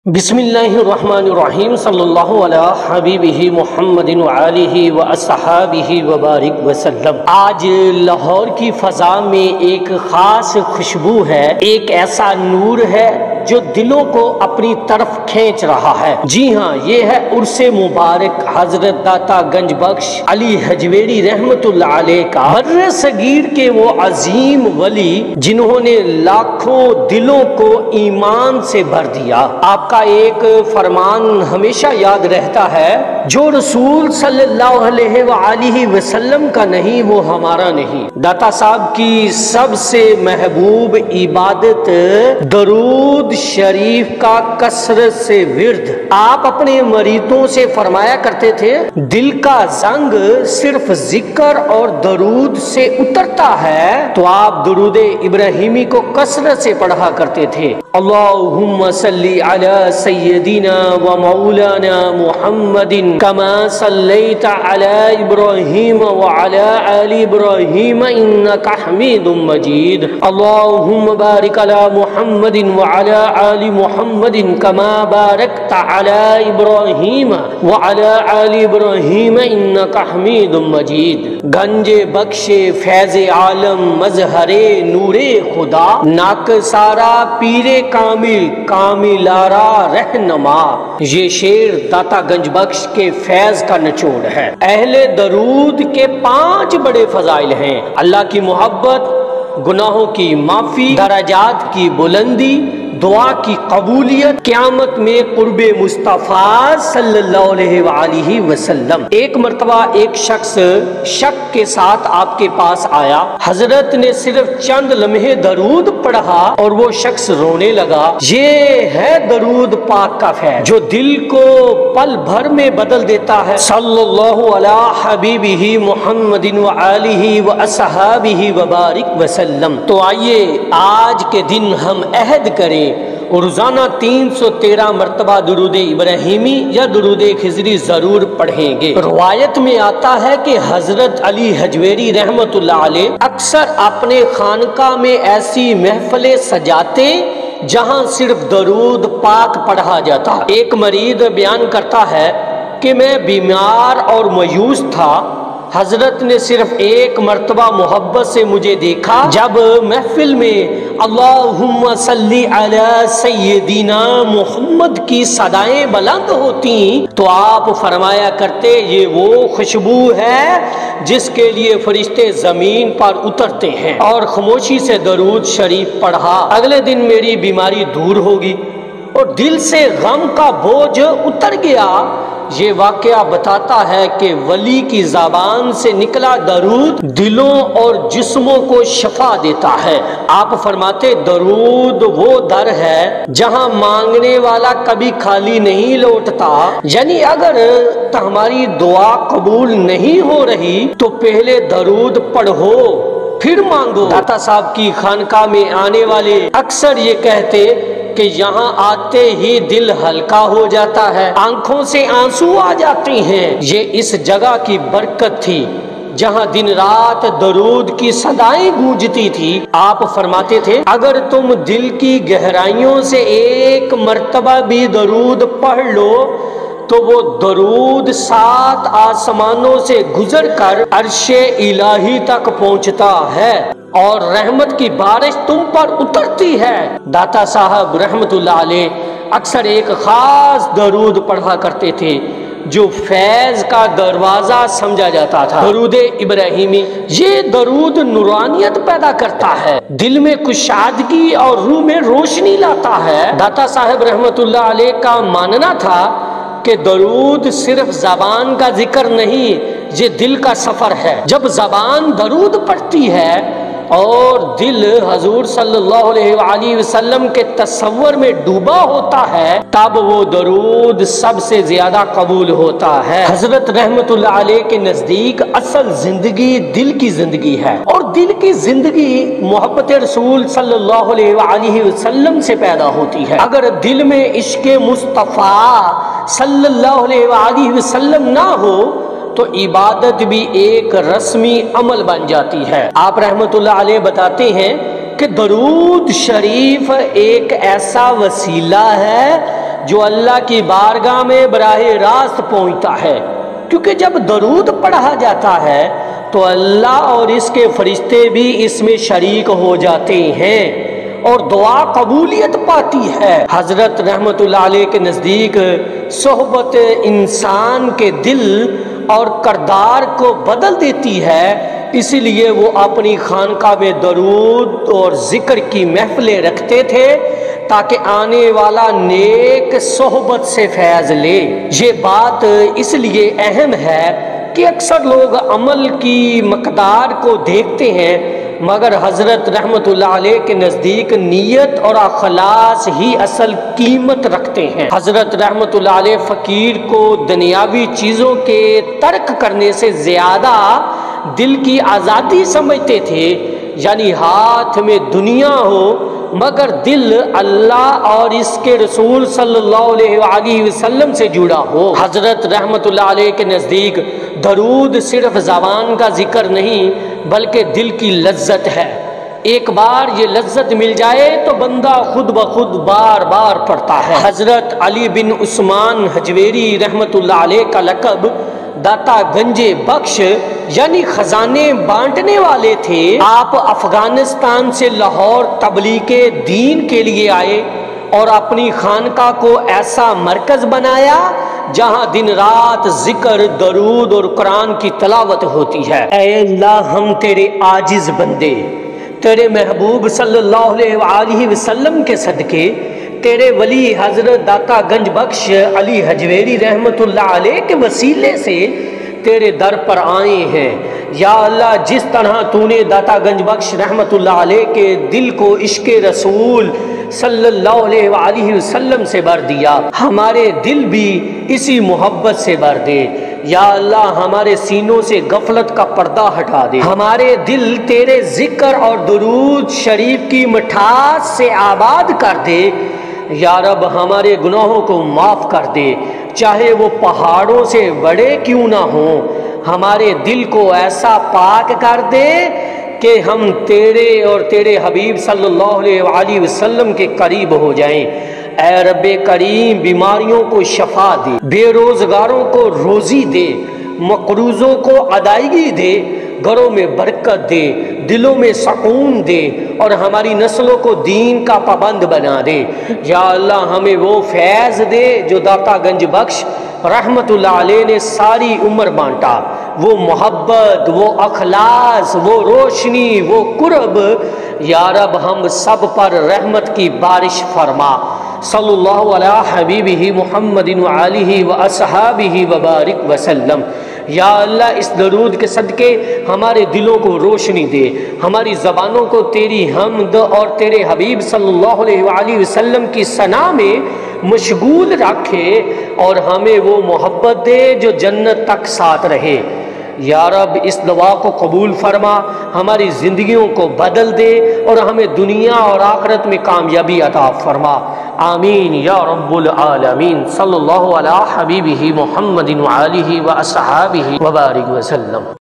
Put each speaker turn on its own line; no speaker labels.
बिस्मिल्लाहिर्रहमानिर्रहीम सल्लल्लाहु अला हबीबिही मुहम्मदिन व आलिही व अस्हाबिही व बारिक वसल्लम। आज लाहौर की फ़ज़ा में एक ख़ास खुशबू है, एक ऐसा नूर है जो दिलों को अपनी तरफ खींच रहा है। जी हाँ, ये है उर्से मुबारक हजरत दाता गंज बख्श अली हजवेरी रहमतुल्लाह अलैह का। बर्रे सगीर के वो अजीम वली जिन्होंने लाखों दिलों को ईमान से भर दिया। आपका एक फरमान हमेशा याद रहता है, जो रसूल सल्लल्लाहु अलैहि वसल्लम का नहीं वो हमारा नहीं। दाता साहब की सबसे महबूब इबादत दरूद शरीफ का कसरत से विर्द। आप अपने मरीदों से फरमाया करते थे, दिल का जंग सिर्फ जिक्र और दरूद से उतरता है, तो आप दरूद इब्राहिमी को कसरत से पढ़ा करते थे। अल्लाहुम्मा सल्ली अला सय्यदिना व मौलाना मुहम्मदिन कमा सल्लैता अला इब्राहीम व अला आलि इब्राहीम इन्नका हमीदुम मजीद। अल्लाहुम्मा बारिक अला मुहम्मदिन व अला आलि मुहम्मदिन कमा बारकता अला इब्राहीम व अला आलि इब्राहीम इन्नका हमीदुम मजीद। गंजे बख्शे फैज़े आलम मजहरे नूरे खुदा, नाकसारा पीरे कामिल कामिलारा रहनमा। ये शेर दाता गंज बख्श के फैज का निचोड़ है। अहले दरूद के 5 बड़े फजाइल हैं: अल्लाह की मोहब्बत, गुनाहों की माफी, दराजात की बुलंदी, दुआ की कबूलियत, क़यामत में कुर्बे मुस्तफ़ा सल्लल्लाहु अलैहि वसल्लम। एक मर्तबा एक शख्स शक के साथ आपके पास आया। हजरत ने सिर्फ चंद लम्हे दरूद पढ़ा और वो शख्स रोने लगा। ये है दरूद पाक का फैज़ जो दिल को पल भर में बदल देता है। सल्लल्लाहु अला हबीबिही मुहम्मदिन व आलिही व अस्हाबिही व बारिक वसल्लम। तो आइए आज के दिन हम अहद करें और रोजाना 313 मरतबा दुरूद इब्राहिमी या दुरूद खिजरी जरूर पढ़ेंगे। रवायत में आता है कि हजरत अली हजवेरी रहमतुल्लाह अलैह अक्सर अपने खानका में ऐसी महफिलें सजाते जहां सिर्फ दरूद पाक पढ़ा जाता। एक मरीद बयान करता है कि मैं बीमार और मायूस था। हजरत ने सिर्फ एक मर्तबा मोहब्बत से मुझे देखा। जब महफिल में अल्लाहुम्मा सल्ली अला सय्यदिना मुहम्मद की सदाएं बुलंद होती तो आप फरमाया करते, ये वो खुशबू है जिसके लिए फरिश्ते जमीन पर उतरते हैं। और खामोशी से दरूद शरीफ पढ़ा। अगले दिन मेरी बीमारी दूर होगी और दिल से गम का बोझ उतर गया। ये वाकया बताता है कि वली की ज़बान से निकला दरूद दिलों और जिस्मों को शफा देता है। आप फरमाते, दरूद वो दर है जहां मांगने वाला कभी खाली नहीं लौटता। यानी अगर हमारी दुआ कबूल नहीं हो रही तो पहले दरूद पढ़ो फिर मांगो। दाता साहब की खानका में आने वाले अक्सर ये कहते कि यहाँ आते ही दिल हल्का हो जाता है, आंखों से आंसू आ जाते हैं। ये इस जगह की बरकत थी जहाँ दिन रात दरूद की सदाएं गूंजती थी। आप फरमाते थे, अगर तुम दिल की गहराइयों से एक मर्तबा भी दरूद पढ़ लो तो वो दरूद 7 आसमानों से गुजर कर अर्शे इलाही तक पहुंचता है और रहमत की बारिश तुम पर उतरती है। दाता साहब रहमतुल्लाह अलैह अक्सर एक खास दरूद पढ़ा करते थे जो फैज का दरवाजा समझा जाता था, दरूद इब्राहिमी। ये दरूद नूरानियत पैदा करता है, दिल में कुशादगी और रूह में रोशनी लाता है। दाता साहब रहमतुल्लाह अलैह का मानना था कि दरूद सिर्फ ज़बान का जिक्र नहीं, ये दिल का सफर है। जब ज़बान दरूद पढ़ती है और दिल हजूर सल्लल्लाहु अलैहि वसल्लम के तस्वर में डूबा होता है, तब वो दरूद सबसे ज्यादा कबूल होता है। हजरत रहमतुल्लाह अलैह के नजदीक असल जिंदगी दिल की जिंदगी है और दिल की जिंदगी मोहब्बत रसूल सल्लल्लाहु अलैहि वसल्लम से पैदा होती है। अगर दिल में इश्क़ मुस्तफ़ा सल्लल्लाहु अलैहि वसल्लम ना हो तो इबादत भी एक रस्मी अमल बन जाती है। आप रहमतुल्लाह अलैह बताते हैं कि दरूद शरीफ एक ऐसा वसीला है جو اللہ کی بارگاہ میں براہ راست پہنچتا ہے، کیونکہ جب درود پڑھا جاتا ہے تو اللہ اور اس کے فرشتے بھی اس میں شریک ہو جاتے ہیں اور دعا قبولیت پاتی ہے۔ حضرت رحمت اللہ علیہ کے نزدیک صحبت انسان کے دل اور کردار کو بدل دیتی ہے، اسی لیے وہ اپنی خانقاہ میں درود اور ذکر کی محفلیں رکھتے تھے تاکہ آنے والا نیک صحبت سے فیض لے۔ یہ بات اس لیے اہم ہے کہ اکثر لوگ عمل کی مقدار کو دیکھتے ہیں، مگر حضرت رحمت اللہ علیہ کے نزدیک نیت اور اخلاص ہی اصل قیمت رکھتے ہیں۔ حضرت رحمت اللہ علیہ فقیر کو دنیاوی چیزوں کے ترک کرنے سے زیادہ دل کی آزادی سمجھتے تھے، یعنی ہاتھ میں دنیا ہو مگر دل اللہ اور اس کے رسول صلی اللہ علیہ وآلہ وسلم سے جڑا ہو۔ حضرت رحمت اللہ علیہ کے نزدیک درود صرف زبان کا ذکر نہیں بلکہ دل کی لذت ہے۔ ایک بار یہ لذت مل جائے تو بندہ خود بخود بار بار پڑھتا ہے۔ حضرت علی بن عثمان حجویری رحمت اللہ علیہ کا لقب داتا گنج بخش یعنی خزانے بانٹنے والے تھے۔ آپ افغانستان سے لاہور تبلیغ دین کے لیے آئے اور اپنی خانقاہ کو ایسا مرکز بنایا جہاں دن رات ذکر، درود اور قرآن کی تلاوت ہوتی ہے۔ اے اللہ، ہم تیرے عاجز بندے تیرے محبوب صلی اللہ علیہ وآلہ وسلم کے صدقے تیرے ولی حضرت داتا گنج بخش علی حجویری رحمت اللہ علیہ کے وسیلے سے تیرے در پر آئے ہیں۔ یا اللہ، جس طرح تو نے داتا گنج بخش رحمت اللہ علیہ کے دل کو عشق رسول صلی اللہ علیہ وآلہ وسلم سے بھر دیا، ہمارے دل بھی اسی محبت سے بھر دے۔ یا اللہ، ہمارے سینوں سے غفلت کا پردہ ہٹا دے، ہمارے دل تیرے ذکر اور درود شریف کی مٹھاس سے آباد کر دے۔ یا رب، ہمارے گناہوں کو معاف کر دے، چاہے وہ پہاڑوں سے بڑے کیوں نہ ہوں۔ ہمارے دل کو ایسا پاک کر دے کہ ہم تیرے اور تیرے حبیب صلی اللہ علیہ وآلہ وسلم کے قریب ہو جائیں۔ اے رب کریم، بیماریوں کو شفا دے، بے روزگاروں کو روزی دے، مقروضوں کو ادائیگی دے، گھروں میں برکت دے، دلوں میں سکون دے اور ہماری نسلوں کو دین کا پابند بنا دے۔ یا اللہ، ہمیں وہ فیض دے جو داتا گنج بخش رحمت اللہ علیہ نے ساری عمر بانٹا، وہ محبت، وہ اخلاص، وہ روشنی، وہ قرب۔ یا رب، ہم سب پر رحمت کی بارش فرما۔ صلی اللہ علیہ حبیبہ محمد وآلہ واصحابہ وبارک وسلم۔ یا اللہ، اس درود کے صدقے ہمارے دلوں کو روشنی دے، ہماری زبانوں کو تیری حمد اور تیرے حبیب صلی اللہ علیہ وآلہ وسلم کی ثنا میں مشغول رکھے اور ہمیں وہ محبت دے جو جنت تک ساتھ رہے۔ یا رب، اس دعا کو قبول فرما، ہماری زندگیوں کو بدل دے اور ہمیں دنیا اور آخرت میں کامیابی عطا فرما۔ آمین یا رب العالمین۔ صلی اللہ علیہ حبیبہ محمد وآلہ واصحابہ وبارک وسلم۔